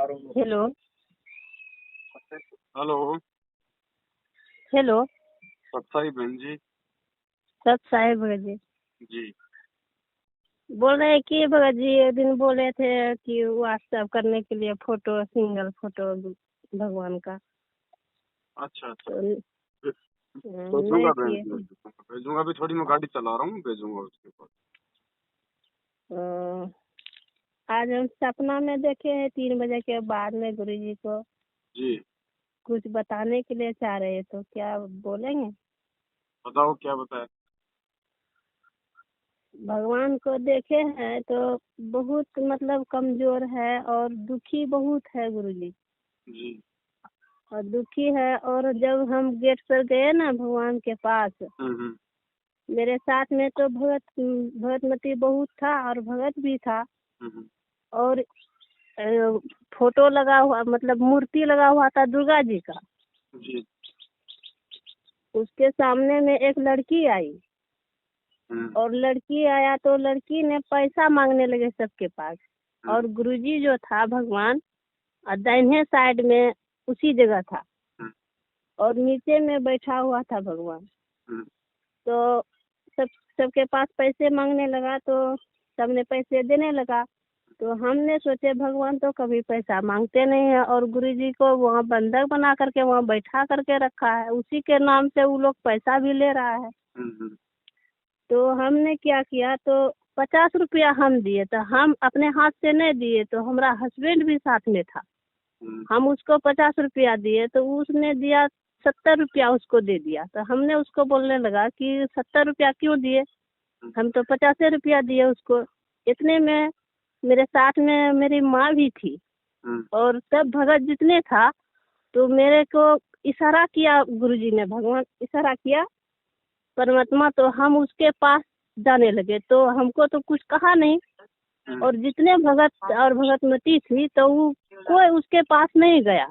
Hello. Hello. Hello. सत्साई बहन जी। सत साहेब भगत जी जी बोल रहे हैं कि भगत जी एक दिन बोले थे कि व्हाट्सएप करने के लिए फोटो, सिंगल फोटो भगवान का। अच्छा अच्छा। तो भेजूंगा नहीं बहन किए। जी, भेजूंगा। अभी थोड़ी मैं गाड़ी चला रहा हूँ, भेजूंगा उसके बाद। तो आज हम सपना में देखे हैं 3 बजे के बाद में गुरु जी को जी कुछ बताने के लिए चाह रहे हैं, तो क्या बोलेंगे? बताओ क्या बताया। भगवान को देखे हैं तो बहुत मतलब कमजोर है और दुखी बहुत है गुरु जी। जी और दुखी है, और जब हम गेट पर गए ना भगवान के पास, हम्म मेरे साथ में तो भगतमती बहुत था और भगत भी था। हम्म और फोटो लगा हुआ, मतलब मूर्ति लगा हुआ था दुर्गा जी का। जी उसके सामने में एक लड़की आई, हम्म और लड़की आया तो लड़की ने पैसा मांगने लगे सबके पास। और गुरुजी जो था भगवान दाहिने साइड में उसी जगह था, हम्म और नीचे में बैठा हुआ था भगवान। हम्म तो सबके पास पैसे मांगने लगा, तो सबने पैसे देने लगा। तो हमने सोचे भगवान तो कभी पैसा मांगते नहीं है, और गुरुजी को वहाँ बंधक बना करके वहाँ बैठा करके रखा है, उसी के नाम से वो लोग पैसा भी ले रहा है। हम्म तो हमने क्या किया, तो 50 रुपया हम दिए। तो हम अपने हाथ से नहीं दिए, तो हमारा हस्बैंड भी साथ में था। हम उसको 50 रुपया दिए, तो उसने दिया 70 रुपया, उसको दे दिया। तो हमने उसको बोलने लगा कि 70 रुपया क्यों दिए, हम तो 50 रुपया दिए उसको। इतने में मेरे साथ में मेरी माँ भी थी, और सब भगत जितने था, तो मेरे को इशारा किया गुरुजी ने, भगवान इशारा किया परमात्मा, तो हम उसके पास जाने लगे। तो हमको तो कुछ कहा नहीं, और जितने भगत और भगतमती थी तो वो कोई उसके पास नहीं गया,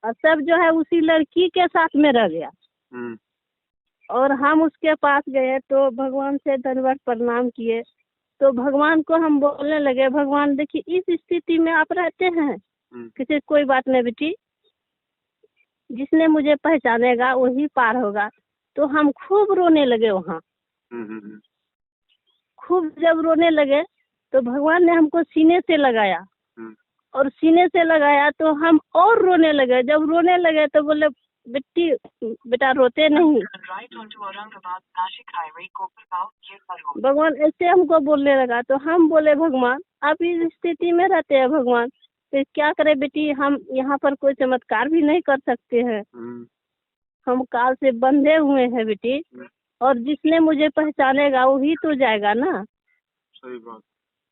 और सब जो है उसी लड़की के साथ में रह गया। और हम उसके पास गए तो भगवान से दंडवत प्रणाम किए। तो भगवान को हम बोलने लगे, भगवान देखिए इस स्थिति में आप रहते हैं, किसी कोई बात नहीं बेटी, जिसने मुझे पहचानेगा वही पार होगा। तो हम खूब रोने लगे वहाँ। खूब जब रोने लगे तो भगवान ने हमको सीने से लगाया, और सीने से लगाया तो हम और रोने लगे। जब रोने लगे तो बोले बेटी, बेटा रोते नहीं। भगवान ऐसे हमको बोलने लगा। तो हम बोले भगवान आप इस स्थिति में रहते हैं भगवान, तो क्या करें बेटी, हम यहाँ पर कोई चमत्कार भी नहीं कर सकते हैं, हम काल से बंधे हुए हैं बेटी, और जिसने मुझे पहचानेगा वही तो जाएगा ना। सही बात।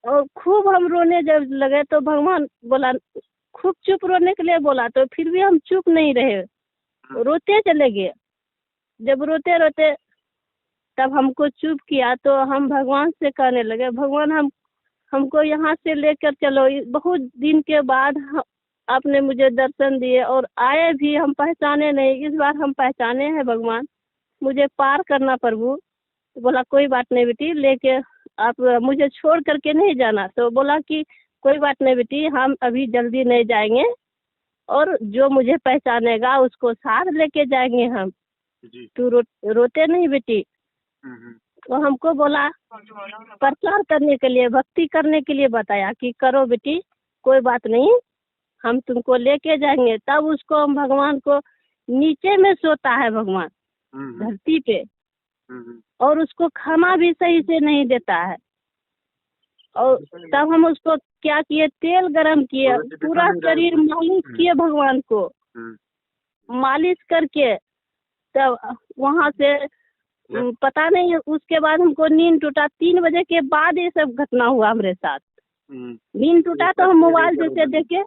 और खूब हम रोने जब लगे तो भगवान बोला, खूब चुप रोने के लिए बोला, तो फिर भी हम चुप नहीं रहे, रोते चले गए। जब रोते रोते तब हमको चुप किया, तो हम भगवान से कहने लगे, भगवान हमको यहाँ से लेकर चलो। बहुत दिन के बाद आपने मुझे दर्शन दिए, और आए भी हम पहचाने नहीं, इस बार हम पहचाने हैं भगवान, मुझे पार करना प्रभु। तो बोला कोई बात नहीं बेटी, लेके आप मुझे छोड़ करके नहीं जाना। तो बोला कि कोई बात नहीं बेटी, हम अभी जल्दी नहीं जाएंगे, और जो मुझे पहचानेगा उसको साथ लेके जाएंगे हम। तू रोते नहीं बेटी। तो हमको बोला प्रचार करने के लिए, भक्ति करने के लिए बताया कि करो बेटी, कोई बात नहीं, हम तुमको लेके जाएंगे। तब उसको हम भगवान को नीचे में सोता है भगवान धरती पे, और उसको खाना भी सही से नहीं देता है। और तब हम उसको क्या किए, तेल गरम किए, पूरा शरीर मालिश किए भगवान को, मालिश करके तब वहाँ से पता नहीं, उसके बाद हमको नींद टूटा। 3 बजे के बाद ये सब घटना हुआ हमारे साथ। नींद टूटा तो हम मोबाइल जैसे देखे,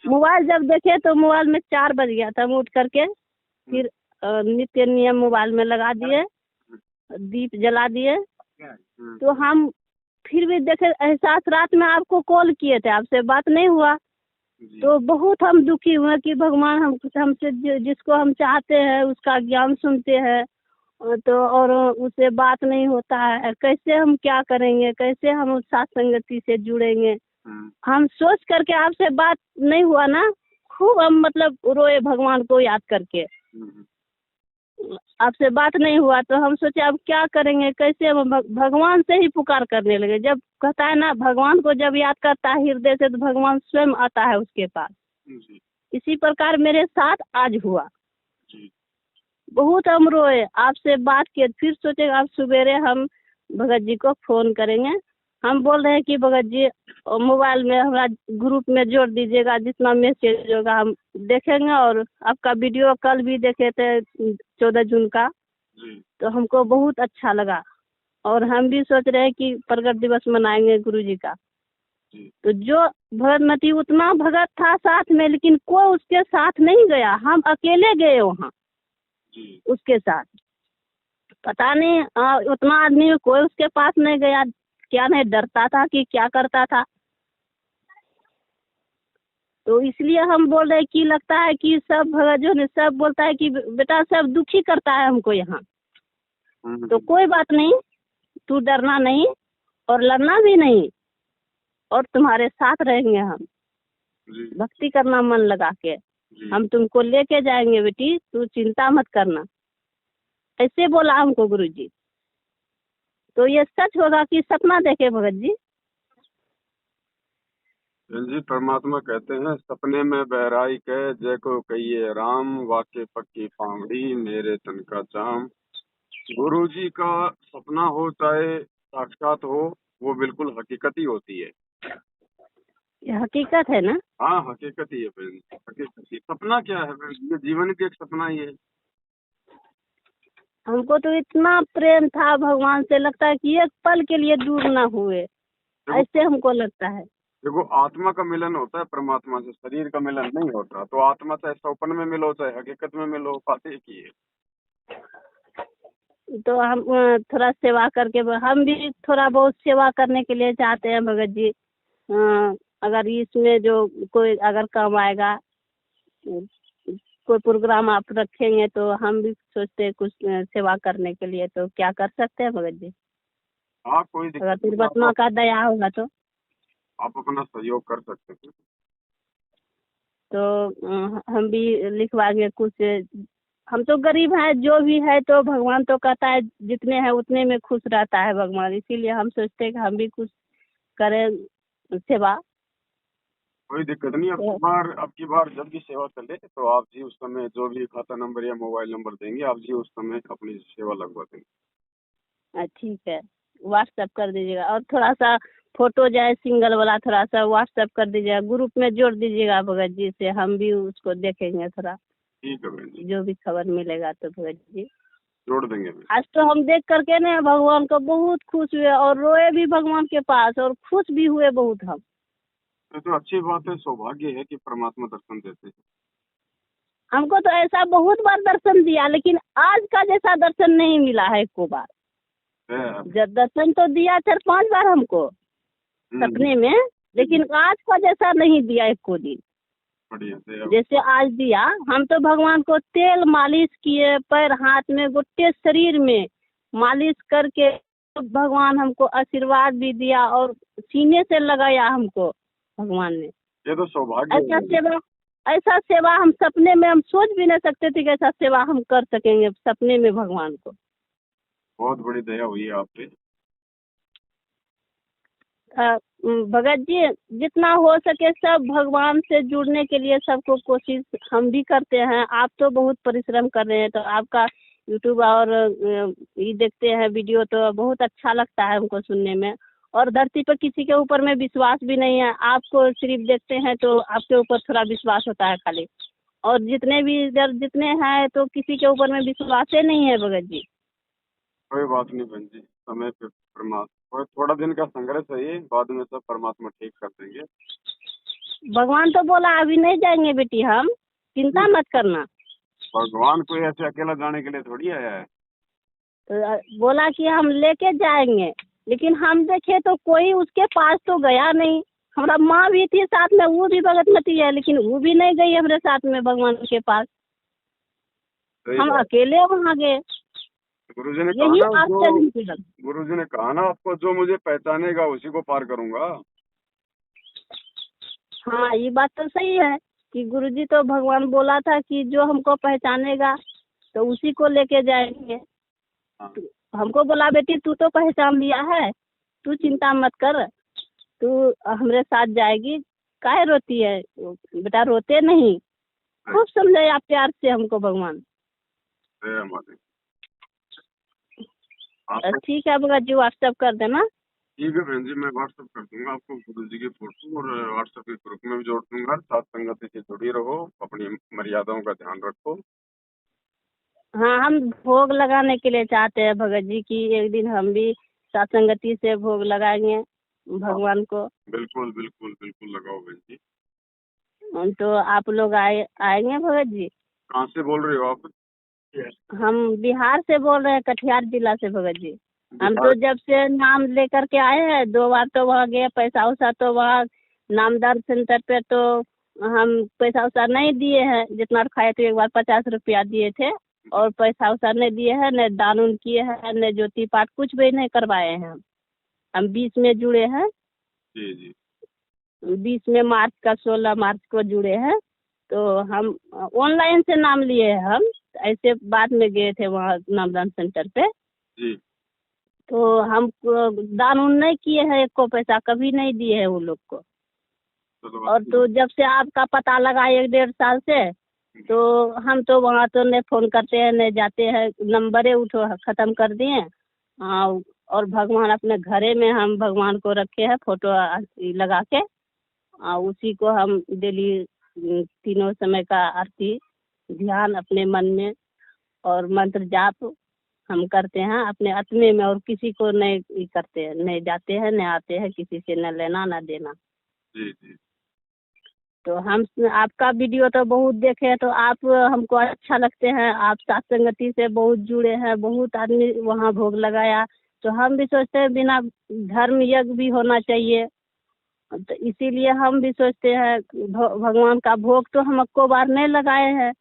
मोबाइल जब देखे तो मोबाइल में 4 बज गया था। हम उठ करके फिर नित्य नियम मोबाइल में लगा दिए, दीप जला दिए। तो हम फिर भी देखे, एहसास रात में आपको कॉल किए थे, आपसे बात नहीं हुआ। तो बहुत हम दुखी हुए कि भगवान हमसे जिसको हम चाहते हैं उसका ज्ञान सुनते हैं, तो और उससे बात नहीं होता है, कैसे हम क्या करेंगे, कैसे हम उस साथ संगति से जुड़ेंगे। हम सोच करके आपसे बात नहीं हुआ ना, खूब हम मतलब रोए भगवान को याद करके। आपसे बात नहीं हुआ तो हम सोचे अब क्या करेंगे, कैसे हम भगवान से ही पुकार करने लगे। जब कहता है ना, भगवान को जब याद करता है हृदय से तो भगवान स्वयं आता है उसके पास। इसी प्रकार मेरे साथ आज हुआ। बहुत हम रोए, आपसे बात किए, फिर सोचे अब सवेरे हम भगत जी को फोन करेंगे। हम बोल रहे हैं कि भगत जी मोबाइल में हमारा ग्रुप में जोड़ दीजिएगा, जितना मैसेज होगा हम देखेंगे। और आपका वीडियो कल भी देखे थे 14 जून का, तो हमको बहुत अच्छा लगा। और हम भी सोच रहे हैं कि प्रगट दिवस मनाएंगे गुरु जी का। तो जो भगतमती उतना भगत था साथ में, लेकिन कोई उसके साथ नहीं गया, हम अकेले गए वहाँ उसके साथ। पता नहीं उतना आदमी कोई उसके पास नहीं गया, क्या नहीं डरता था कि क्या करता था। तो इसलिए हम बोल रहे कि लगता है कि सब भगत जो ने सब बोलता है कि बेटा सब दुखी करता है हमको यहाँ। तो कोई बात नहीं, तू डरना नहीं और लड़ना भी नहीं, और तुम्हारे साथ रहेंगे हम। भक्ति करना मन लगा के, हम तुमको लेके जाएंगे बेटी, तू चिंता मत करना, ऐसे बोला हमको गुरु जी। तो ये सच होगा कि सपना देखे भगत जी? जी परमात्मा कहते हैं सपने में बहराई कह जय को कहिए राम, वाके पक्की पावड़ी मेरे तन का चाम। गुरु जी का सपना हो चाहे साक्षात हो, वो बिल्कुल हकीकत ही होती है। ये हकीकत है ना? हाँ हकीकत ही है बहन, हकीकत ही। सपना क्या है बहन, ये जीवन की एक सपना ही है। हमको तो इतना प्रेम था भगवान से, लगता है कि एक पल के लिए दूर ना हुए, ऐसे हमको लगता है। देखो आत्मा का मिलन होता है परमात्मा से, शरीर का मिलन नहीं होता। तो आत्मा चाहे सपन में मिलो चाहे हकीकत में मिलो, बात एक ही है। तो हम थोड़ा सेवा करके, हम भी थोड़ा बहुत सेवा करने के लिए चाहते हैं भगत जी। अगर इसमें जो कोई अगर काम आएगा, कोई प्रोग्राम आप रखेंगे तो हम भी सोचते हैं कुछ सेवा करने के लिए। तो क्या कर सकते हैं भगत जी? हाँ कोई अगर दिक्कत नहीं, तिरपतमा का दया होगा तो अपना सहयोग कर सकते हैं। तो हम भी लिखवाएंगे कुछ। हम तो गरीब हैं, जो भी है तो भगवान तो कहता है जितने हैं उतने में खुश रहता है भगवान। इसीलिए हम सोचते हैं कि हम भी कुछ करें सेवा। कोई दिक्कत नहीं। अब की बार जब भी सेवा चले तो आप जी उस समय जो भी खाता नंबर या मोबाइल नंबर देंगे, आप जी उस समय अपनी सेवा लगवा देंगे। ठीक है, व्हाट्सएप कर दीजिएगा। और थोड़ा सा फोटो जाए सिंगल वाला, थोड़ा सा व्हाट्सएप कर दीजिएगा, ग्रुप में जोड़ दीजिएगा भगत जी से, हम भी उसको देखेंगे थोड़ा। ठीक है बहन जी, जो भी खबर मिलेगा तो भगत जी जोड़ देंगे। आज तो हम देख करके ना भगवान को बहुत खुश हुए, और रोए भी भगवान के पास, और खुश भी हुए बहुत हम। तो अच्छी बात है, सौभाग्य है कि परमात्मा दर्शन देते हैं। हमको तो ऐसा बहुत बार दर्शन दिया, लेकिन आज का जैसा दर्शन नहीं मिला है एको बार। जब दर्शन तो दिया 4-5 बार हमको सपने में, लेकिन आज का जैसा नहीं दिया एको दिन। जैसे आज दिया, हम तो भगवान को तेल मालिश किए, पैर हाथ में गोटे शरीर में मालिश करके भगवान हमको आशीर्वाद भी दिया, और सीने से लगाया हमको भगवान ने। ये तो सौभाग्य। ऐसा सेवा हम सपने में हम सोच भी नहीं सकते थे कि ऐसा सेवा हम कर सकेंगे सपने में भगवान को। बहुत बड़ी दया हुई है आप पे। भगत जी जितना हो सके सब भगवान से जुड़ने के लिए सबको कोशिश हम भी करते हैं। आप तो बहुत परिश्रम कर रहे हैं, तो आपका यूट्यूब और ये देखते हैं वीडियो तो बहुत अच्छा लगता है हमको सुनने में। और धरती पर किसी के ऊपर में विश्वास भी नहीं है, आपको सिर्फ देखते हैं तो आपके ऊपर थोड़ा विश्वास होता है खाली। और जितने भी इधर जितने हैं तो किसी के ऊपर में विश्वास ही नहीं है भगत जी। कोई बात नहीं बहन जी, समय पे परमात्मा, थोड़ा दिन का संघर्ष है ये, बाद में सब परमात्मा ठीक कर देंगे। भगवान तो बोला अभी नहीं जाएंगे बेटी, हम चिंता मत करना। भगवान कोई ऐसे अकेला जाने के लिए थोड़ी आया है। तो बोला कि हम लेके जाएंगे, लेकिन हम देखे तो कोई उसके पास तो गया नहीं। हमारा माँ भी थी साथ में, वो भी भगतमती है, लेकिन वो भी नहीं गई हमारे साथ में भगवान के पास। हम अकेले वहाँ गए। गुरुजी ने कहा यही ना आश्चर्य जो निकल। गुरुजी ने कहा ना आपको, जो मुझे पहचानेगा उसी को पार करूंगा। हाँ, ये बात तो सही है कि गुरुजी तो भगवान बोला था कि जो हमको पहचानेगा तो उसी को लेके जाएंगे। हाँ। हमको बोला बेटी तू तो पहचान लिया है, तू चिंता मत कर, तू हमारे साथ जाएगी, काहे रोती है बेटा, रोते नहीं। खूब समझाया प्यार से हमको भगवान। जय माता दी। आपको ठीक है भगत जी, व्हाट्सएप कर देना। ठीक है बहन जी, मैं व्हाट्सएप कर दूंगा आपको गुरुजी की फोटो, और व्हाट्सएप के ग्रुप में भी जोड़ दूंगा। साथ संगति से जुड़ी रहो, अपनी मर्यादाओं का ध्यान रखो। हाँ, हम भोग लगाने के लिए चाहते हैं भगत जी की एक दिन हम भी सत्संगति से भोग लगाएंगे भगवान को। बिल्कुल बिल्कुल बिल्कुल लगाओ बहन जी। तो आप लोग आएंगे भगत जी? कहाँ से बोल रहे हो आप? हम बिहार से बोल रहे हैं, कटिहार जिला से भगत जी। हम बिहार। तो जब से नाम लेकर के आए हैं 2 बार तो वहाँ गए, पैसा उसा तो वहाँ नामदान सेंटर पे तो हम पैसा उसा नहीं दिए हैं। जितना खाए थे एक बार 50 रुपया दिए थे, और पैसा उसा नहीं दिए हैं, न दान उन किए हैं, न ज्योति पाठ कुछ भी नहीं करवाए हैं। हम 20 में जुड़े हैं। जी जी। 20 में मार्च का 16 मार्च को जुड़े हैं। तो हम ऑनलाइन से नाम लिए हैं। हम ऐसे बाद में गए थे वहाँ नामदान सेंटर पे। जी। तो हम दान उन नहीं किए हैं, एक को पैसा कभी नहीं दिए हैं वो लोग को। और तो जब से आपका पता लगा 1-1.5 साल से, तो हम तो वहाँ तो नहीं फोन करते हैं, नहीं जाते हैं, नंबरे उठो खत्म कर दिए। और भगवान अपने घरे में हम भगवान को रखे हैं फोटो लगा के। उसी को हम डेली तीनों समय का आरती ध्यान अपने मन में और मंत्र जाप हम करते हैं अपने आत्मे में, और किसी को नहीं करते हैं, नहीं जाते हैं, नहीं आते हैं, किसी से न लेना न देना। जी जी। तो हम आपका वीडियो तो बहुत देखे हैं, तो आप हमको अच्छा लगते हैं। आप साथ संगति से बहुत जुड़े हैं, बहुत आदमी वहाँ भोग लगाया। तो हम भी सोचते हैं बिना धर्म यज्ञ भी होना चाहिए। तो इसीलिए हम भी सोचते हैं भगवान का भोग तो हम को बार नहीं लगाए हैं।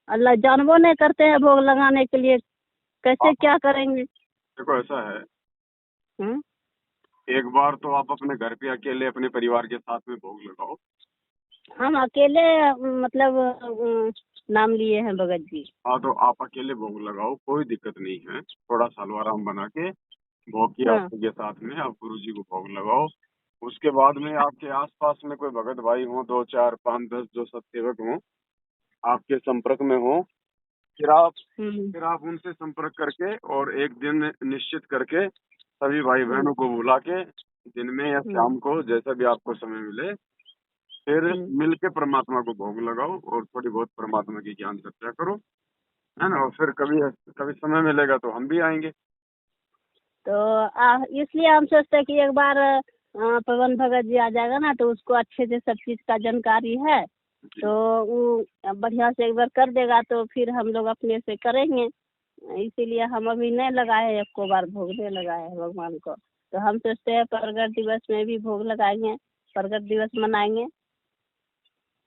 अल्लाह जानबो नहीं करते हैं भोग लगाने के लिए, कैसे क्या करेंगे? देखो ऐसा है, हम्म? एक बार तो आप अपने घर पे अकेले अपने परिवार के साथ में भोग लगाओ। हम अकेले मतलब नाम लिए हैं भगत जी। हाँ, तो आप अकेले भोग लगाओ, कोई दिक्कत नहीं है। थोड़ा सलवाराम बना के भोग की हाँ। आरती के साथ में आप गुरुजी को भोग लगाओ। उसके बाद में आपके आसपास में कोई भगत भाई हो, 2 4 5 10 जो सत्सेवक हो आपके संपर्क में हो, फिर आप उनसे संपर्क करके और एक दिन निश्चित करके सभी भाई बहनों को बुला के दिन में या शाम को जैसा भी आपको समय मिले, फिर मिल के परमात्मा को भोग लगाओ और थोड़ी बहुत परमात्मा की ज्ञान चर्चा करो, है ना। और फिर कभी कभी समय मिलेगा तो हम भी आएंगे। तो इसलिए हम सोचते हैं कि एक बार पवन भगत जी आ जाएगा ना, तो उसको अच्छे से सब चीज का जानकारी है, तो वो बढ़िया से एक बार कर देगा, तो फिर हम लोग अपने से करेंगे। इसीलिए हम अभी नहीं लगाए हैं, एक को बार भोग नहीं लगाए हैं भगवान को। तो हम सोचते हैं प्रगट दिवस में भी भोग लगाएंगे, प्रगट दिवस मनाएंगे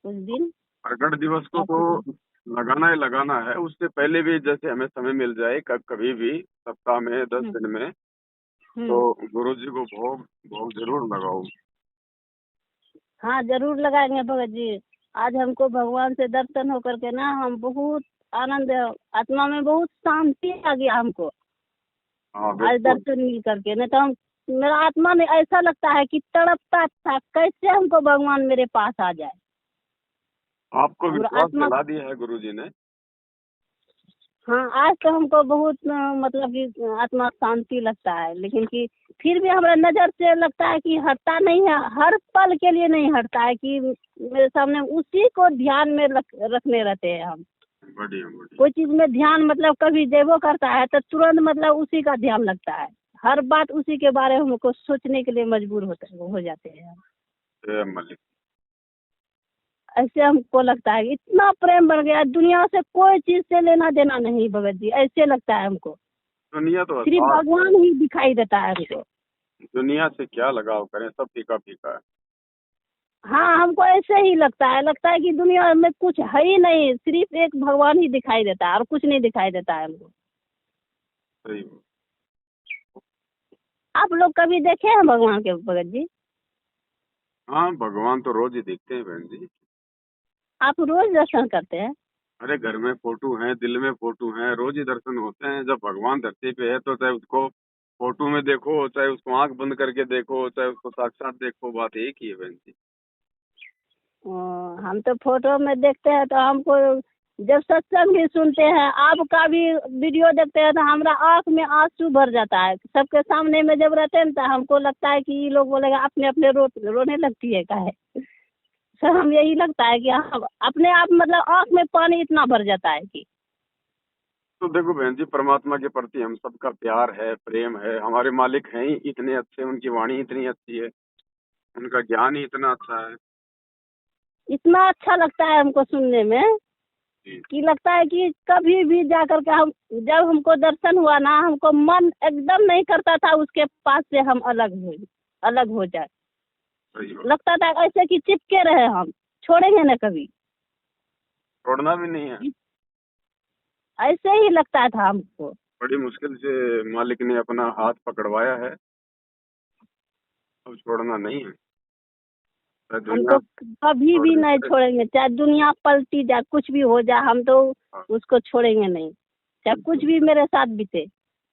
उस दिन। प्रगट दिवस को तो लगाना ही लगाना है। उससे पहले भी जैसे हमें समय मिल जाए, कभी भी सप्ताह में 10 दिन में, तो गुरु जी को भोग भोग जरूर लगाओ। हाँ, जरूर लगाएंगे भगत जी। आज हमको भगवान से दर्शन होकर के ना हम बहुत आनंद, आत्मा में बहुत शांति आ गया हमको। हाँ, आज दर्शन मिल करके, नहीं तो हम मेरा आत्मा में ऐसा लगता है कि तड़पता था, कैसे हमको भगवान मेरे पास आ जाए। आपको विश्वास दिला दिया है गुरु जी ने। हाँ, आज तो हमको बहुत मतलब कि आत्मा शांति लगता है, लेकिन कि फिर भी हमारा नजर से लगता है कि हटता नहीं है, हर पल के लिए नहीं हटता है कि मेरे सामने उसी को ध्यान में रखने रहते हैं हम। बढ़िया। कोई चीज में ध्यान मतलब कभी देवो करता है तो तुरंत मतलब उसी का ध्यान लगता है, हर बात उसी के बारे में हमको सोचने के लिए मजबूर हो जाते हैं। मलिक। ऐसे हमको लगता है इतना प्रेम बढ़ गया, दुनिया से कोई चीज से लेना देना नहीं भगत जी, ऐसे लगता है हमको। दुनिया तो सिर्फ भगवान ही दिखाई देता है हमको। दुनिया से क्या लगाव करें, सब फीका फीका है। हाँ, हमको ऐसे ही लगता है कि दुनिया में कुछ है ही नहीं, सिर्फ एक भगवान ही दिखाई देता है और कुछ नहीं दिखाई देता है हमको। सही। आप लोग कभी देखे हैं भगवान के भगत जी? हाँ, भगवान तो रोज ही दिखते हैं बहन जी। आप रोज दर्शन करते हैं? अरे घर में फोटो है, दिल में फोटो है, रोज ही दर्शन होते हैं। जब भगवान धरती पे है तो चाहे उसको फोटो में देखो, चाहे उसको आंख बंद करके देखो, चाहे उसको साक्षात देखो, बात एक ही है बहन जी। हम तो फोटो में देखते हैं तो हमको, जब सत्संग भी सुनते हैं, आपका भी वीडियो देखते हैं तो हमारा आँख में आंसू भर जाता है। सबके सामने में जब रहते हैं तो हमको लगता है कि ये लोग बोलेगा अपने अपने रोने लगती है काहे। सर हम यही लगता है कि हम अपने आप मतलब आँख में पानी इतना भर जाता है कि तो देखो बहन जी, परमात्मा के प्रति हम सबका प्यार है, प्रेम है। हमारे मालिक हैं ही इतने अच्छे, उनकी वाणी इतनी अच्छी है, उनका ज्ञान ही इतना अच्छा है। इतना अच्छा लगता है हमको सुनने में जी। कि लगता है कि कभी भी जा करके हम, जब हमको दर्शन हुआ ना, हमको मन एकदम नहीं करता था उसके पास से हम अलग हो जाए। सही बात। लगता था ऐसे कि चिपके रहे, हम छोड़ेंगे ना कभी। छोड़ना भी नहीं है। ऐसे ही लगता था हमको। बड़ी मुश्किल से मालिक ने अपना हाथ पकड़वाया है, अब छोड़ना नहीं है। चाहे हम दुनिया तो कभी छोड़ भी नहीं दे। छोड़ेंगे, चाहे दुनिया पलटी जाए, कुछ भी हो जाए, हम तो हाँ, उसको छोड़ेंगे नहीं, चाहे कुछ बिल्कुल। भी मेरे साथ बीते।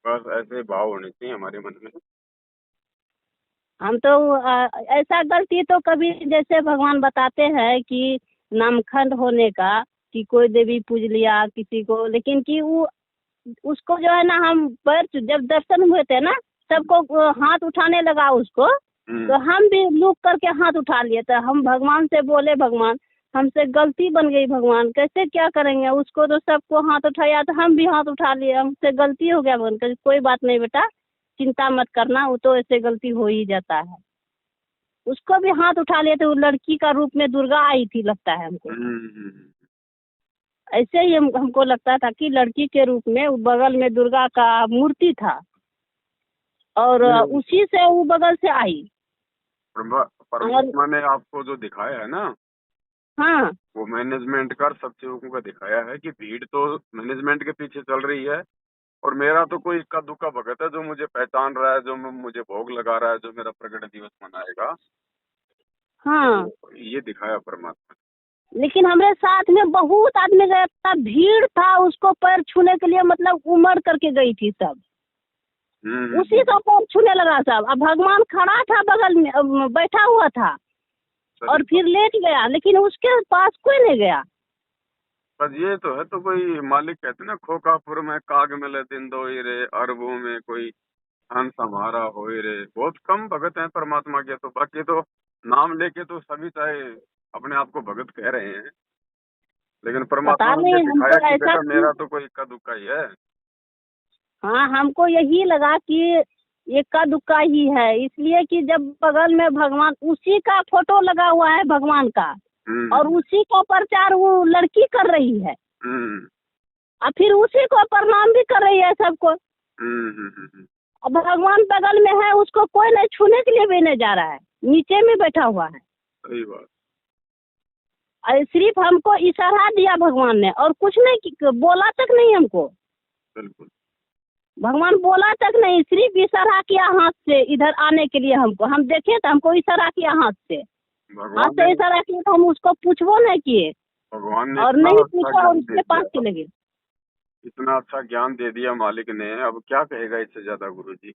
बस ऐसे भाव होने चाहिए हमारे मन में। हम तो ऐसा गलती तो कभी, जैसे भगवान बताते हैं कि नामखंड होने का, कि कोई देवी पूज लिया किसी को, लेकिन कि वो उसको जो है ना, हम पर जब दर्शन हुए थे ना, सबको हाथ उठाने लगा उसको, तो हम भी लुक करके हाथ उठा लिए। तो हम भगवान से बोले, भगवान हमसे गलती बन गई, भगवान कैसे क्या करेंगे, उसको तो सबको हाथ उठाया तो हम भी हाथ उठा लिए, हमसे गलती हो गया। भगवान कहे कोई बात नहीं बेटा, चिंता मत करना, वो तो ऐसे गलती हो ही जाता है। उसको भी हाथ उठा लिए थे, वो लड़की का रूप में दुर्गा आई थी लगता है हमको। ऐसे ही हमको लगता था कि लड़की के रूप में वो बगल में दुर्गा का मूर्ति था, और उसी से वो बगल से आई। परमात्मा ने आपको जो दिखाया है ना, हाँ वो मैनेजमेंट कर सब सेवकों का दिखाया है कि भीड़ तो मैनेजमेंट के पीछे चल रही है, और मेरा तो कोई इक्का दुक्का भगत है जो मुझे पहचान रहा है, जो मुझे भोग लगा रहा है, जो मेरा प्रकट दिवस मनाएगा। हाँ। तो ये दिखाया परमात्मा लेकिन हमारे साथ में बहुत आदमी गया था, भीड़ था, उसको पैर छूने के लिए मतलब उमड़ करके गई थी सब, ने। उसी का पैर छूने लगा सब। अब भगवान खड़ा था बगल में, बैठा हुआ था, और फिर लेट गया, लेकिन उसके पास कोई नहीं गया। बस ये तो है, तो कोई मालिक कहते ना, खोकापुर में काग मिले दिन दो ही रे, अरबों में कोई धन समारा हो रे। बहुत कम भगत हैं परमात्मा के, तो बाकी तो नाम लेके तो सभी चाहे अपने आप को भगत कह रहे हैं, लेकिन पता परमात्मा ने ये नहीं, दिखाया हमको कि ऐसा बेटा मेरा तो कोई इक्का दुक्का ही है। हाँ हमको यही लगा कि ये का दुक्का ही है, इसलिए कि जब बगल में भगवान, उसी का फोटो लगा हुआ है भगवान का, और उसी का प्रचार वो लड़की कर रही है, और फिर उसी को प्रणाम भी कर रही है सबको। अब भगवान बगल में है, उसको कोई नहीं छूने के लिए भी नहीं जा रहा है, नीचे में बैठा हुआ है। सही बात। और सिर्फ हमको इशारा दिया भगवान ने, और कुछ नहीं बोला तक नहीं हमको। बिल्कुल। भगवान बोला तक नहीं, सिर्फ इशारा किया हाथ से इधर आने के लिए हमको। हम देखे तो हमको इशारा किया हाथ से, हाथ से इशारा किया, तो हम उसको पूछबो नहीं किए, भगवान ने और नहीं पूछा, और उसके पास चले गए। इतना अच्छा ज्ञान दे दिया मालिक ने, अब क्या कहेगा इससे ज्यादा गुरुजी।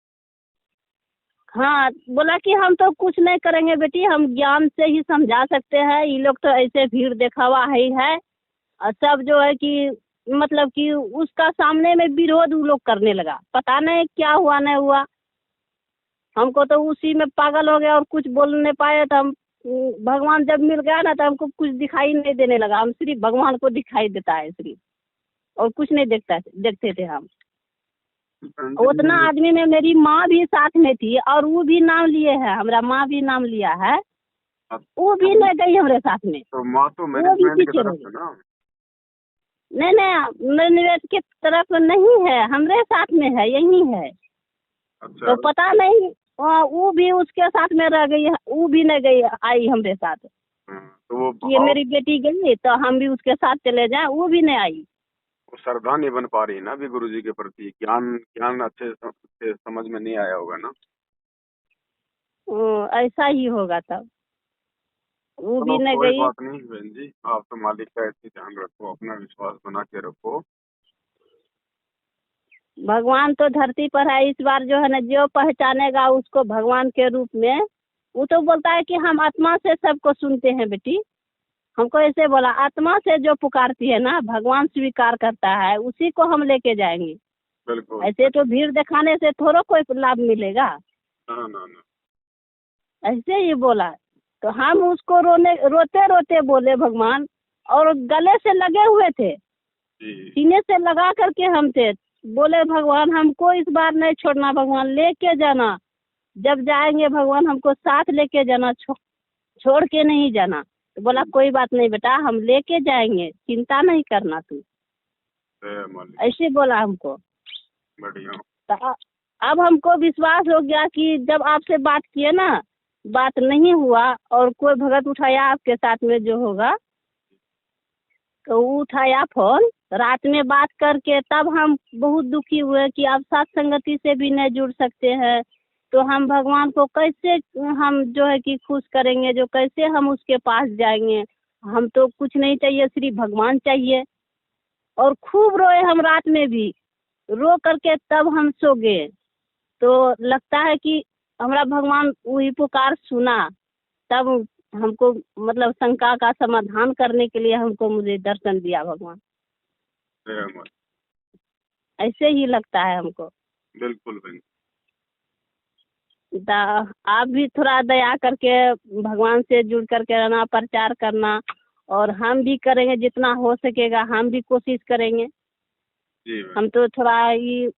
हाँ बोला कि हम तो कुछ नहीं करेंगे बेटी, हम ज्ञान से ही समझा सकते हैं, ये लोग तो ऐसे भीड़ दिखावा ही है। और सब जो है कि मतलब कि उसका सामने में विरोध वो लोग करने लगा, पता नहीं क्या हुआ नहीं हुआ। हमको तो उसी में पागल हो गया, और कुछ बोल नहीं पाए। तो हम भगवान जब मिल गया ना, तो हमको कुछ दिखाई नहीं देने लगा, हम सिर्फ भगवान को दिखाई देता है सिर्फ, और कुछ नहीं देखते थे हम। उतना आदमी में मेरी माँ भी साथ में थी, और वो भी नाम लिए है, हमारा माँ भी नाम लिया है, वो भी नहीं गई हमारे साथ में, तो माँ तो वो भी पीछे रह गई। नहीं मैनेजमेंट की तरफ नहीं है, हमारे साथ में है, यही है। अच्छा। तो पता नहीं वो भी उसके साथ में रह गई, वो भी नहीं गई, आई हमारे साथ। तो वो ये मेरी बेटी गई तो हम भी उसके साथ चले जाए, वो भी नहीं आई। वो श्रद्धा नहीं बन पा रही ना अभी गुरु जी के प्रति, ज्ञान ज्ञान अच्छे से समझ में नहीं आया होगा ना। ऐसा ही होगा तब। वो चलो भी न कोई गई। बात नहीं बहन जी, आप तो मालिक का ऐसे ध्यान रखो, अपना विश्वास बना के रखो। भगवान तो धरती पर है, इस बार जो है ना, जो पहचानेगा उसको भगवान के रूप में, वो तो बोलता है कि हम आत्मा से सबको सुनते हैं बेटी। हमको ऐसे बोला, आत्मा से जो पुकारती है ना, भगवान स्वीकार करता है, उसी को हम लेके जाएंगे। बिल्कुल। ऐसे तो भीड़ दिखाने से थोड़ा कोई लाभ मिलेगा। ना ना ना। ऐसे ही बोला। तो हम उसको रोते रोते बोले भगवान, और गले से लगे हुए थे, जी सीने से लगा करके हम थे। बोले भगवान हमको इस बार नहीं छोड़ना, भगवान लेके जाना। जब जाएंगे भगवान हमको साथ लेके जाना, छोड़ के नहीं जाना। तो बोला कोई बात नहीं बेटा, हम लेके जाएंगे, चिंता नहीं करना तू। मालिक। ऐसे बोला हमको। बढ़िया। तो अब हमको विश्वास हो गया कि जब आपसे बात किए ना, बात नहीं हुआ और कोई भगत उठाया आपके साथ में जो होगा, तो वो उठाया फोन रात में बात करके, तब हम बहुत दुखी हुए कि अब साथ संगति से भी नहीं जुड़ सकते हैं। तो हम भगवान को कैसे हम जो है कि खुश करेंगे, जो कैसे हम उसके पास जाएंगे। हम तो कुछ नहीं चाहिए, सिर्फ भगवान चाहिए। और खूब रोए हम रात में भी, रो करके तब हम सो गए। तो लगता है कि हमारा भगवान वही पुकार सुना। तब हमको मतलब शंका का समाधान करने के लिए हमको मुझे दर्शन दिया भगवान। ऐसे ही लगता है हमको। बिल्कुल बहन। आप भी थोड़ा दया करके भगवान से जुड़ करके रहना, प्रचार करना। और हम भी करेंगे जितना हो सकेगा, हम भी कोशिश करेंगे। जी हम तो थोड़ा ही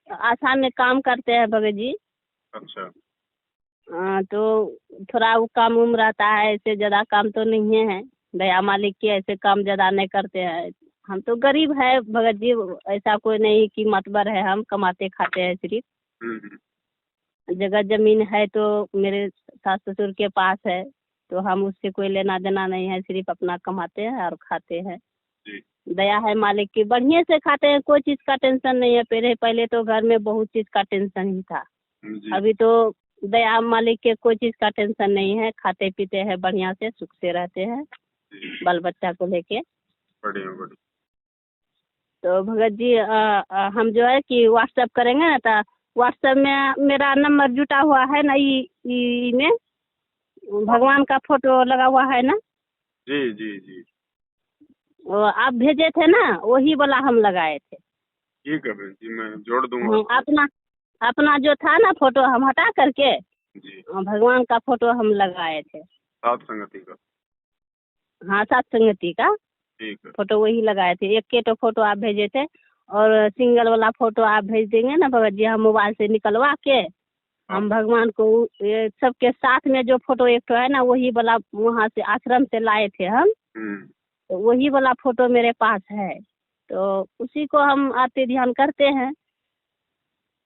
आसान में काम करते हैं भगत जी। अच्छा। तो थोड़ा वो काम उम रहता है, ऐसे ज़्यादा काम तो नहीं है। दया मालिक के ऐसे काम ज़्यादा नहीं करते हैं। हम तो गरीब है भगत जी, ऐसा कोई नहीं कि मतबर है, हम कमाते खाते हैं सिर्फ। जगह जमीन है तो मेरे सास ससुर के पास है, तो हम उससे कोई लेना देना नहीं है, सिर्फ अपना कमाते हैं और खाते हैं। जी। दया है मालिक की, बढ़िया से खाते हैं, कोई चीज़ का टेंशन नहीं है। पहले तो घर में बहुत चीज़ का टेंशन ही था। जी। अभी तो दया मालिक के कोई चीज़ का टेंशन नहीं है, खाते पीते हैं बढ़िया से, सुख से रहते हैं बाल बच्चा को लेके। बढ़िया बढ़िया। तो भगत जी हम जो है कि व्हाट्सएप करेंगे ना, तो व्हाट्सएप में मेरा नंबर जुटा हुआ है ना, ई में भगवान का फोटो लगा हुआ है ना। जी जी जी। वो आप भेजे थे ना, वही वाला हम लगाए थे। ठीक है बहन जी, मैं जोड़ दूंगा। अपना अपना जो था ना फोटो, हम हटा करके जी। भगवान का फोटो हम लगाए थे। सात संगति का। हाँ, सात संगति का ठीक है। फोटो वही लगाए थे। एक के तो फोटो आप भेजे थे, और सिंगल वाला फोटो आप भेज देंगे ना भगत जी, हम मोबाइल से निकलवा के हम भगवान को ये सबके साथ में जो फोटो एक तो है ना, वही वाला वहाँ से आश्रम से लाए थे हम। तो वही वाला फोटो मेरे पास है, तो उसी को हम आते ध्यान करते हैं।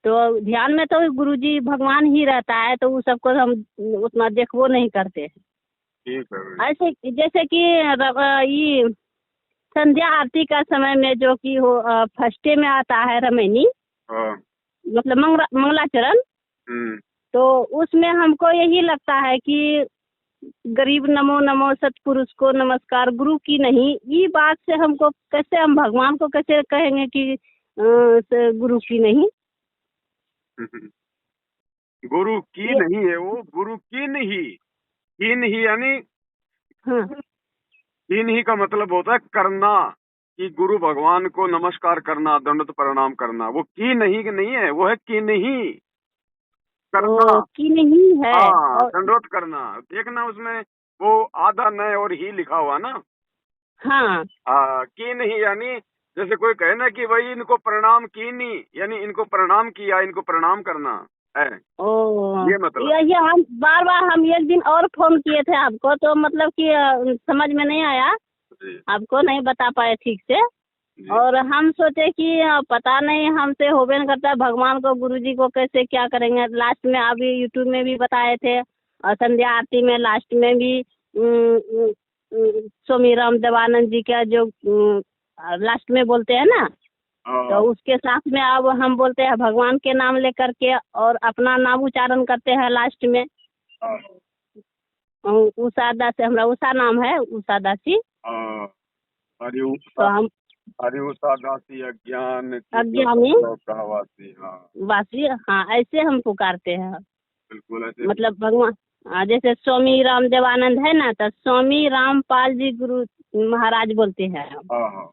तो ध्यान में तो गुरुजी भगवान ही रहता है, तो वो सबको हम उतना देखो नहीं करते हैं। ठीक है। ऐसे जैसे कि ये संध्या आरती का समय में जो कि हो फर्स्टे में आता है रमैनी, मतलब मंगलाचरण। तो उसमें हमको यही लगता है कि गरीब नमो नमो सतपुरुष को नमस्कार, गुरु की नहीं। ये बात से हमको कैसे, हम भगवान को कैसे कहेंगे कि गुरु की नहीं। गुरु की नहीं है वो, गुरु की नहीं यानी हाँ, कीन ही का मतलब होता है करना, कि गुरु भगवान को नमस्कार करना, दंडवत प्रणाम करना। वो की नहीं कि नहीं है, वो है की नहीं करना। की नहीं है। हाँ, दंडवत करना। देखना उसमें वो आधा नए और ही लिखा हुआ ना। हाँ, की नहीं यानी जैसे कोई कहे ना कि भाई इनको प्रणाम की नहीं, यानी इनको प्रणाम किया, इनको प्रणाम करना है। ये मतलब ये हम बार बार हम एक दिन और फोन किए थे आपको, तो मतलब कि समझ में नहीं आया, आपको नहीं बता पाए ठीक से। और हम सोचे कि पता नहीं हमसे होबे नहीं करता, भगवान को गुरुजी को कैसे क्या करेंगे। लास्ट में अभी यूट्यूब में भी बताए थे, और संध्या आरती में लास्ट में भी स्वामी राम देवानंद जी का जो लास्ट में बोलते हैं ना, तो हाँ उसके साथ में अब हम बोलते हैं भगवान के नाम लेकर के और अपना नाम उच्चारण करते हैं लास्ट में। हाँ उषा दासी, हमरा उषा नाम है, उषा दासी। हाँ। हरि तो उषा, हम हरि उषा दासी अज्ञान की अज्ञानी कहवासी। हाँ वासी, हाँ ऐसे हम पुकारते हैं। बिल्कुल ऐसे। मतलब भगवान, जैसे स्वामी राम देवानंद है ना, तो स्वामी रामपाल जी गुरु महाराज बोलते हैं हम। हाँ हाँ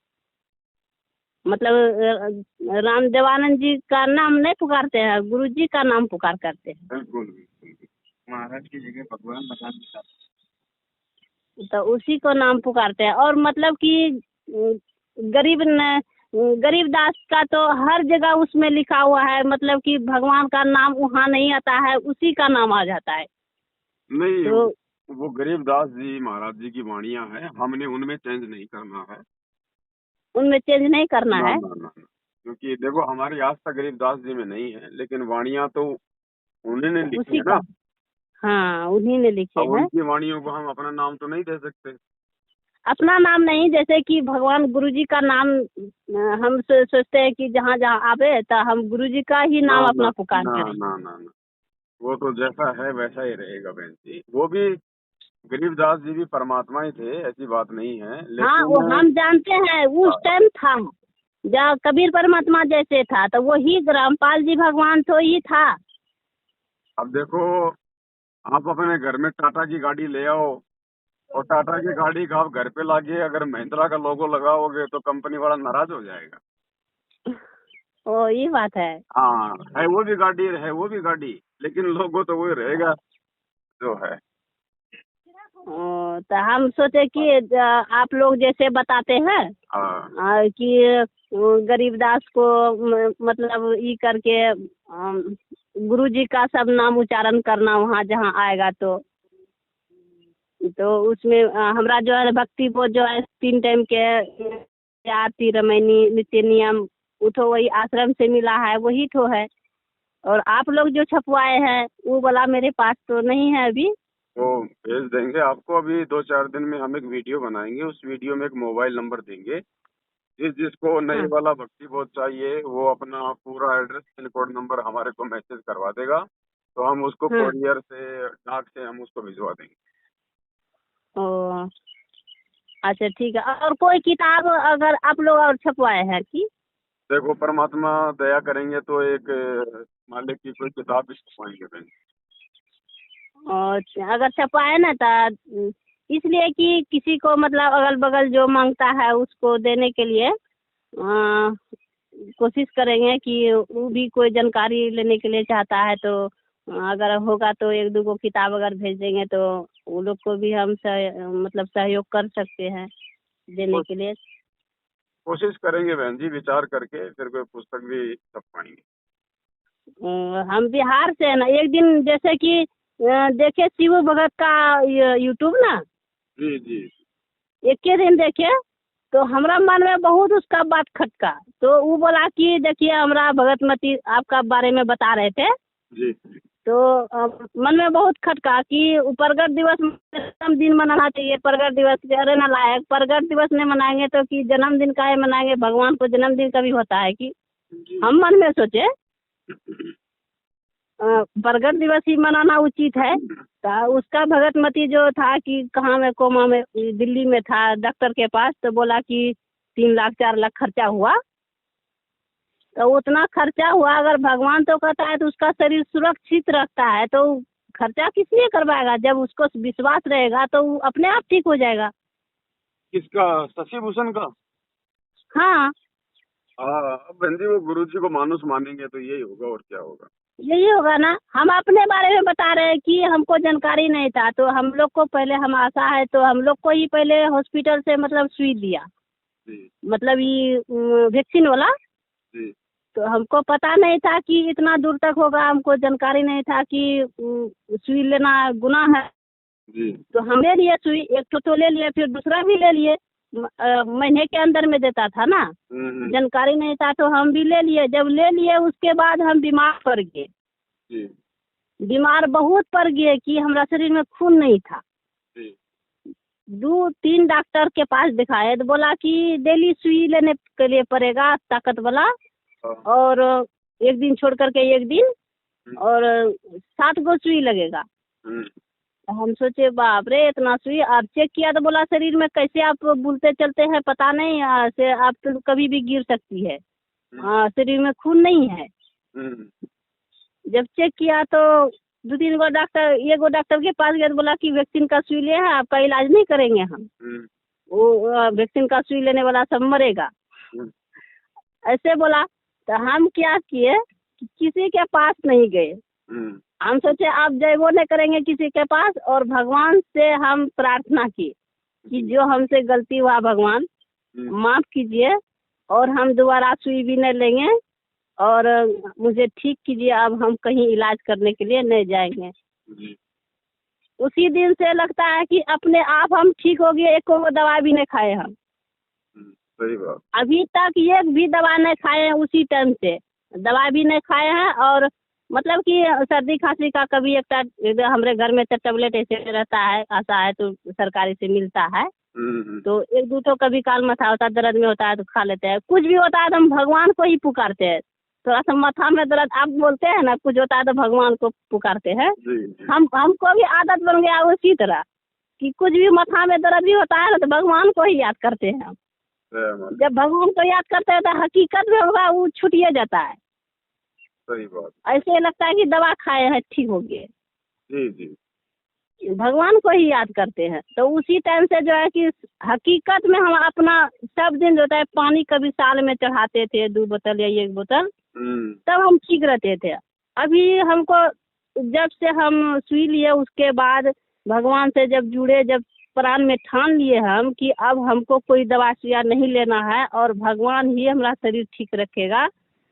मतलब राम देवानंद जी का नाम नहीं पुकारते हैं, गुरु जी का नाम पुकार करते हैं। बिल्कुल बिल्कुल। महाराज की जगह भगवान बता देता। तो उसी को नाम पुकारते हैं। और मतलब कि गरीब न गरीबदास का तो हर जगह उसमें लिखा हुआ है, मतलब कि भगवान का नाम वहाँ नहीं आता है, उसी का नाम आ जाता है। नहीं, तो वो गरीबदास जी महाराज जी की वाणियां हैं, हमने उनमें चेंज नहीं करना है। उनमें चेंज नहीं करना ना है। ना ना ना। क्योंकि देखो हमारी आस्था गरीबदास जी में नहीं है, लेकिन वाणियां तो उन्होंने लिखी उसी है का, ना। हाँ उन्हीं ने लिखे अब हैं। उनकी वाणियों को हम अपना नाम तो नहीं दे सकते। अपना नाम नहीं, जैसे कि भगवान गुरु जी का नाम हम सोचते हैं कि जहाँ जहाँ आवे तो हम गुरु जी का ही ना नाम ना अपना पुकार ना करें। ना ना ना। वो तो जैसा है वैसा ही रहेगा बहन जी। वो भी गरीबदास जी भी परमात्मा ही थे, ऐसी बात नहीं है, हाँ वो लेकिन हम जानते हैं, उस टाइम था जब कबीर परमात्मा जैसे था, तो वही रामपाल जी भगवान तो ही था। अब देखो, आप अपने घर में टाटा की गाड़ी ले आओ और टाटा की गाड़ी का आप घर पे लाके अगर महिंद्रा का लोगो लगाओगे तो कंपनी वाला नाराज हो जाएगा। ओ ये बात है। हाँ, है वो भी गाड़ी, है वो भी गाड़ी, लेकिन लोगो तो वही रहेगा जो है। तो हम सोचे कि आप लोग जैसे बताते हैं हाँ कि गरीबदास को मतलब ये करके गुरु जी का सब नाम उच्चारण करना वहाँ जहाँ आएगा तो उसमें हमरा जो है भक्ति वो जो है 3 टाइम के आरती रामायणी नित्य नियम वो तो वही आश्रम से मिला है, वही तो है। और आप लोग जो छपवाए हैं वो वाला मेरे पास तो नहीं है अभी। वो भेज देंगे आपको, अभी 2-4 दिन में हम एक वीडियो बनाएंगे, उस वीडियो में एक मोबाइल नंबर देंगे। जिसको नई हाँ वाला भक्ति बोध चाहिए वो अपना पूरा एड्रेस पिन कोड नंबर हमारे को मैसेज करवा देगा, तो हम उसको हाँ। कोरियर से डाक से हम उसको भिजवा देंगे। ओ अच्छा ठीक है। और कोई किताब अगर आप लोग और छपवाए हैं कि? देखो परमात्मा दया करेंगे तो एक मालिक की कोई किताब भी छपवाएंगे बहन। और अगर छपवाए ना तो इसलिए कि किसी को मतलब अगल बगल जो मांगता है उसको देने के लिए कोशिश करेंगे कि वो भी कोई जानकारी लेने के लिए चाहता है तो अगर होगा तो 1-2 गो किताब अगर भेज देंगे तो वो लोग को भी हम मतलब सहयोग कर सकते हैं देने के लिए। कोशिश करेंगे बहन जी, विचार करके फिर कोई पुस्तक भी छपवाएंगे। हम बिहार से है ना, एक दिन जैसे कि देखे शिव भगत का यूट्यूब ना, जी जी एक के दिन देखे तो हमरा मन में बहुत उसका बात खटका। तो वो बोला कि देखिए हमरा भगतमती आपका बारे में बता रहे थे, जी। तो मन में बहुत खटका कि प्रगट दिवस जन्मदिन मनाना चाहिए। प्रगट दिवस अरे ना लायक, प्रगट दिवस नहीं मनाएंगे तो कि जन्मदिन का है मनाएंगे, भगवान को जन्मदिन कभी होता है कि? हम मन में सोचे प्रगट दिवस ही मनाना उचित है। तो उसका भगतमती जो था कि कहाँ में कोमा में दिल्ली में था डॉक्टर के पास, तो बोला कि 3 लाख 4 लाख खर्चा हुआ। तो उतना खर्चा हुआ, अगर भगवान तो कहता है तो उसका शरीर सुरक्षित रखता है तो खर्चा किस लिए करवाएगा? जब उसको विश्वास रहेगा तो वो अपने आप ठीक हो जाएगा। किसका? शशि भूषण का? हाँ हाँ, अब बहन जी वो गुरु जी को मानुस मानेंगे तो यही होगा और क्या होगा। यही होगा ना। हम अपने बारे में बता रहे हैं कि हमको जानकारी नहीं था, तो हम लोग को पहले हम आशा है तो हम लोग को ही पहले हॉस्पिटल से मतलब सुई दिया, जी मतलब ये वैक्सीन वाला। जी तो हमको पता नहीं था कि इतना दूर तक होगा, हमको जानकारी नहीं था कि सुई लेना गुनाह है। जी। तो हम ले लिए सुई, एक तो ले लिए, फिर दूसरा भी ले लिए। महीने के अंदर में देता था ना, जानकारी नहीं था तो हम भी ले लिए। जब ले लिए उसके बाद हम बीमार पड़ गए, जी बीमार बहुत पड़ गए कि हमारा शरीर में खून नहीं था। जी 2-3 डॉक्टर के पास दिखाए तो बोला कि डेली सुई लेने के लिए पड़ेगा ताकत वाला, हाँ। और एक दिन छोड़ करके एक दिन, और 7 गो सुई लगेगा। तो हम सोचे बाप रे इतना सुई। आप चेक किया तो बोला शरीर में कैसे आप बुलते चलते हैं पता नहीं, से आप तो कभी भी गिर सकती है, शरीर में खून नहीं है। जब चेक किया तो 2-3 गो डॉक्टर, एक गो डॉक्टर के पास गए तो बोला कि वैक्सीन का सुई ले है, आपका इलाज नहीं करेंगे हम, वो वैक्सीन का सुई लेने वाला सब मरेगा, ऐसे बोला। तो हम क्या किए कि किसी के पास नहीं गए। हम सोचे आप जयबो नहीं करेंगे किसी के पास, और भगवान से हम प्रार्थना की कि जो हमसे गलती हुआ भगवान माफ कीजिए, और हम दोबारा सुई भी नहीं लेंगे, और मुझे ठीक कीजिए, अब हम कहीं इलाज करने के लिए नहीं जाएंगे। उसी दिन से लगता है कि अपने आप हम ठीक हो गए, एक को दवा भी नहीं खाए हम। सही बात। अभी तक एक भी दवा नहीं खाए हैं, उसी टाइम से दवा भी नहीं खाए हैं। और मतलब कि सर्दी खांसी का कभी एक हमारे घर में तो टेबलेट ऐसे रहता है, आता है तो सरकारी से मिलता है, तो 1-2 तो कभी काल माथा होता है, दर्द में होता है तो खा लेते हैं। कुछ भी होता है तो हम भगवान को ही पुकारते हैं। थोड़ा सा माथा में दर्द आप बोलते हैं ना, कुछ होता है तो भगवान को पुकारते हैं। हमको भी आदत बन गया उसी तरह कि कुछ भी माथा में दर्द भी होता है ना तो भगवान को ही याद करते हैं हम। जब भगवान को याद करते हैं तो हकीकत में होगा वो छूटिए जाता है। सही बात। ऐसे लगता है कि दवा खाए हैं ठीक हो गए। जी जी। भगवान को ही याद करते हैं तो उसी टाइम से जो है कि हकीकत में हम अपना सब दिन जो है पानी कभी साल में चढ़ाते थे 2 बोतल या 1 बोतल, तब हम ठीक रहते थे। अभी हमको जब से हम सुई लिए उसके बाद भगवान से जब जुड़े, जब प्राण में ठान लिए हम कि अब हमको कोई दवा सुइया नहीं लेना है और भगवान ही हमारा शरीर ठीक रखेगा,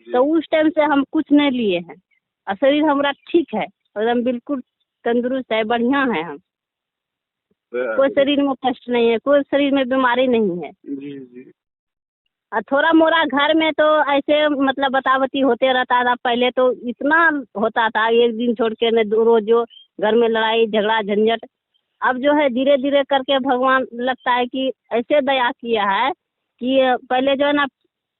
तो उस टाइम से हम कुछ नहीं लिए हैं और शरीर हमारा ठीक है, एकदम बिल्कुल तंदुरुस्त है, बढ़िया है। हम कोई शरीर में कष्ट नहीं है, कोई शरीर में बीमारी नहीं है। जी जी। और थोड़ा मोड़ा घर में तो ऐसे मतलब बतावती होते रहता था। पहले तो इतना होता था, एक दिन छोड़ के न रोज जो घर में लड़ाई झगड़ा झंझट। अब जो है धीरे धीरे करके भगवान लगता है कि ऐसे दया किया है कि पहले जो है ना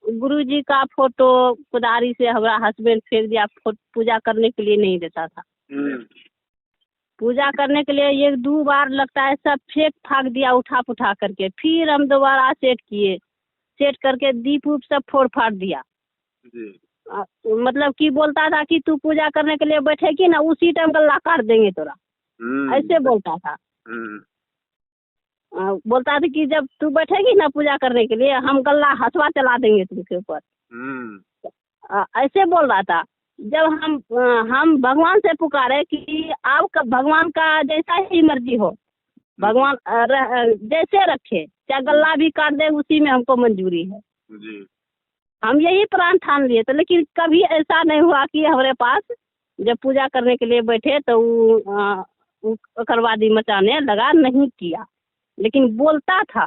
गुरुजी का फोटो कुदारी से हमारा हस्बैंड फेंक दिया, पूजा करने के लिए नहीं देता था। पूजा करने के लिए 1-2 बार लगता है सब फेंक फाक दिया उठा पुठा करके। फिर हम दोबारा सेट किए, सेट करके दीप उप सब फोड़ फाड़ दिया। मतलब कि बोलता था कि तू पूजा करने के लिए बैठेगी ना उसी टाइम गला काट देंगे तोरा, ऐसे बोलता था। बोलता था कि जब तू बैठेगी ना पूजा करने के लिए हम गला हथवा चला देंगे तुमके ऊपर, ऐसे बोल रहा था। जब हम भगवान से पुकारे कि आपका भगवान का जैसा ही मर्जी हो, भगवान जैसे रखे, चाहे गला भी काट दे उसी में हमको मंजूरी है जी। हम यही प्राण ठान लिए। तो लेकिन कभी ऐसा नहीं हुआ कि हमारे पास जब पूजा करने के लिए बैठे तो उग्रवादी मचाने लगा, नहीं किया। लेकिन बोलता था,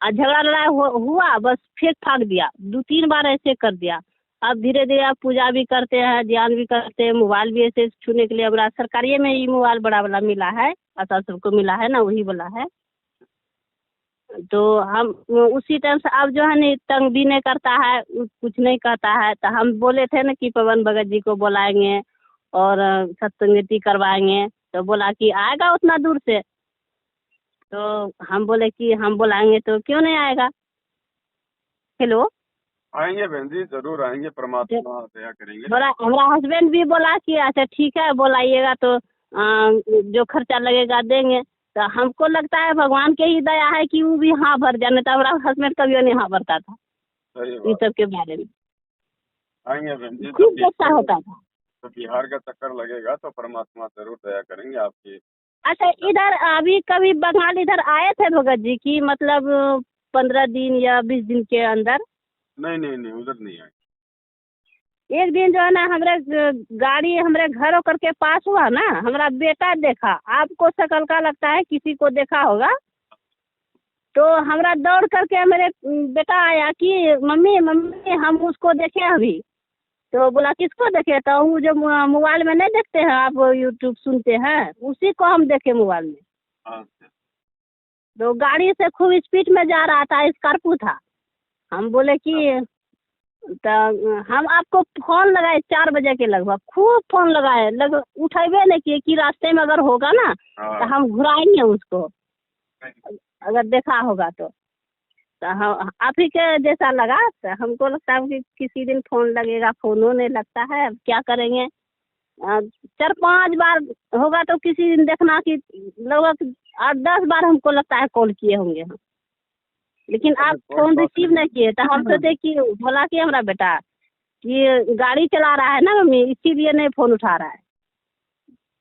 झगड़ा लड़ाई हुआ बस फेंक फाक दिया, 2-3 बार ऐसे कर दिया। अब धीरे धीरे आप पूजा भी करते हैं, ध्यान भी करते हैं, मोबाइल भी ऐसे छूने के लिए बड़ा सरकारी में ही मोबाइल बड़ा वाला मिला है, ऐसा सबको मिला है ना, वही वाला है। तो हम उसी टाइम से अब जो है नहीं तंग भी नहीं करता है, कुछ नहीं कहता है। तो हम बोले थे ना कि पवन भगत जी को बुलाएंगे और सत्संगति करवाएंगे, तो बोला कि आएगा उतना दूर से। तो हम बोले कि हम बुलाएंगे तो क्यों नहीं आएगा। हेलो, आएंगे बहन जी, जरूर आएंगे, परमात्मा दया करेंगे। बोला हमारा हस्बैंड भी बोला कि अच्छा ठीक है बुलाइएगा तो जो खर्चा लगेगा देंगे। तो हमको लगता है भगवान के ही दया है कि वो भी हाँ भर जाने, तो हमारा हस्बैंड कभी नहीं हाँ भरता था इस सब के बारे में। आएंगे बहन जी, खूब अच्छा होता था। तो बिहार का चक्कर लगेगा तो परमात्मा जरूर दया करेंगे आपकी। अच्छा, इधर अभी कभी बंगाल इधर आए थे भगत जी की, मतलब 15 दिन या 20 दिन के अंदर? नहीं उधर नहीं आए। एक दिन जो है ना हमारे गाड़ी हमारे घर होकर के पास हुआ ना, हमारा बेटा देखा, आपको शकल का लगता है किसी को देखा होगा, तो हमारा दौड़ करके मेरे बेटा आया कि मम्मी मम्मी हम उसको देखे अभी। तो बोला किसको देखे? तो वो जो मोबाइल में नहीं देखते हैं आप, यूट्यूब सुनते हैं, उसी को हम देखे मोबाइल में। तो गाड़ी से खूब स्पीड में जा रहा था, स्कॉर्पियो था। हम बोले कि तो हम आपको फोन लगाए 4 बजे के लगभग, खूब फोन लगाए, उठेबे नहीं किए कि रास्ते में अगर होगा ना तो हम घुराएंगे उसको, अगर देखा होगा तो हम आप ही के जैसा लगा। तो हमको लगता है कि किसी दिन फोन लगेगा, फोनों नहीं लगता है, अब क्या करेंगे। 4-5 बार होगा तो किसी दिन देखना कि लगभग 8-10 बार हमको लगता है कॉल किए होंगे हम, लेकिन आप फोन रिसीव नहीं किए। तो हम सोचे कि बोला कि हमारा बेटा कि गाड़ी चला रहा है ना मम्मी, इसीलिए नहीं फोन उठा रहा है।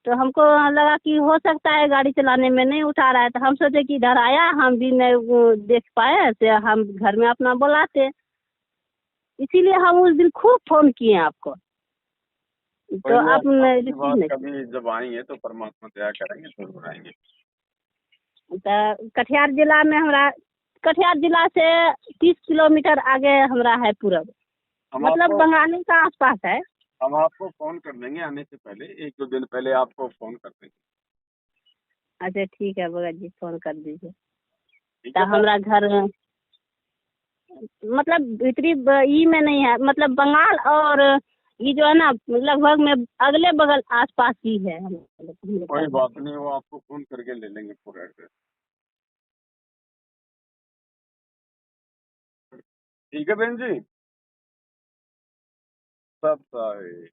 तो हमको लगा कि हो सकता है गाड़ी चलाने में नहीं उठा रहा है। तो हम सोचे कि इधर आया, हम भी नहीं देख पाए तो हम घर में अपना बुलाते, इसीलिए हम उस दिन खूब फोन किए आपको। तो आप रिसीव नहीं। कभी जब आएंगे तो परमात्मा दया करेंगे, जरूर आएंगे। तो कटिहार जिला में हमारा, कटिहार जिला से 30 किलोमीटर आगे हमारा है पूरब, मतलब बंगाली का आसपास है। हम आपको फोन कर देंगे आने से पहले, 1-2 दिन पहले आपको फोन कर देंगे। अच्छा ठीक है भगत जी, फोन कर दीजिए। तो हमारा घर मतलब भीतरी ई में नहीं है, मतलब बंगाल और ये जो है ना लगभग में अगले बगल आसपास ही है। कोई बात नहीं, वो आपको फोन करके ले लेंगे पूरा एड्रेस। ठीक है बहन जी, सब सही।